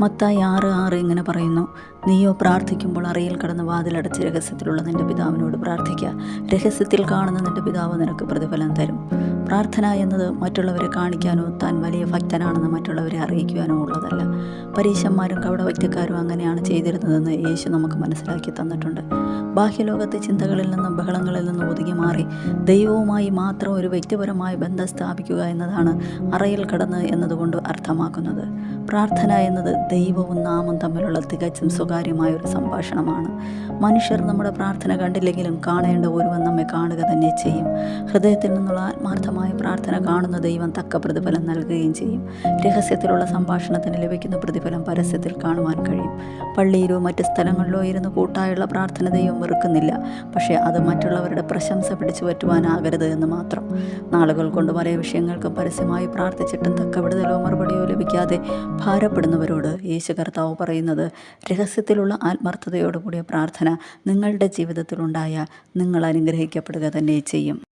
മത്തായി 6:6 ഇങ്ങനെ പറയുന്നു, നീയോ പ്രാർത്ഥിക്കുമ്പോൾ അറയിൽ കടന്ന് വാതിലടച്ച് രഹസ്യത്തിലുള്ള നിന്റെ പിതാവിനോട് പ്രാർത്ഥിക്കുക. രഹസ്യത്തിൽ കാണുന്ന നിന്റെ പിതാവ് നിനക്ക് പ്രതിഫലം തരും. പ്രാർത്ഥന എന്നത് മറ്റുള്ളവരെ കാണിക്കാനോ താൻ വലിയ ഭക്തനാണെന്ന് മറ്റുള്ളവരെ അറിയിക്കുവാനോ ഉള്ളതല്ല. പരീശന്മാരും കപടഭക്തിക്കാരും അങ്ങനെയാണ് ചെയ്തിരുന്നതെന്ന് യേശു നമുക്ക് മനസ്സിലാക്കി തന്നിട്ടുണ്ട്. ബാഹ്യലോകത്തെ ചിന്തകളിൽ നിന്നും ബഹളങ്ങളിൽ നിന്നും ഒതുങ്ങി മാറി ദൈവവുമായി മാത്രം ഒരു വ്യക്തിപരമായ ബന്ധം സ്ഥാപിക്കുക എന്നതാണ് അറയിൽ കടന്ന് എന്നതുകൊണ്ട് അർത്ഥമാക്കുന്നത്. പ്രാർത്ഥന എന്നത് ദൈവവും നാമും തമ്മിലുള്ള തികച്ചും സ്വകാര്യമായ ഒരു സംഭാഷണമാണ്. മനുഷ്യർ നമ്മുടെ പ്രാർത്ഥന കണ്ടില്ലെങ്കിലും കാണേണ്ട ഒരുവൻ നമ്മെ കാണുക തന്നെ ചെയ്യും. ഹൃദയത്തിൽ നിന്നുള്ള ആത്മാർത്ഥമായ പ്രാർത്ഥന കാണുന്ന ദൈവം തക്ക പ്രതിഫലം നൽകുകയും ചെയ്യും. രഹസ്യത്തിലുള്ള സംഭാഷണത്തിന് ലഭിക്കുന്ന പ്രതിഫലം പരസ്യത്തിൽ കാണുവാൻ കഴിയും. പള്ളിയിലോ മറ്റ് സ്ഥലങ്ങളിലോ ഇരുന്ന് കൂട്ടായുള്ള പ്രാർത്ഥന ദൈവം വെറുക്കുന്നില്ല. പക്ഷേ അത് മറ്റുള്ളവരുടെ പ്രശംസ പിടിച്ചു പറ്റുവാനാകരുത് എന്ന് മാത്രം. നാളുകൾ കൊണ്ട് പല വിഷയങ്ങൾക്കും പരസ്യമായി പ്രാർത്ഥിച്ചിട്ടും തക്ക വിടുതലോ മറുപടിയോ ലഭിക്കാതെ ഭാരപ്പെടുന്നവരോട് യേശു കർത്താവ് പറയുന്നത്, രഹസ്യത്തിലുള്ള ആത്മാർത്ഥതയോടുകൂടിയ പ്രാർത്ഥന നിങ്ങളുടെ ജീവിതത്തിലുണ്ടായാൽ നിങ്ങൾ അനുഗ്രഹിക്കപ്പെടുക തന്നെ ചെയ്യും.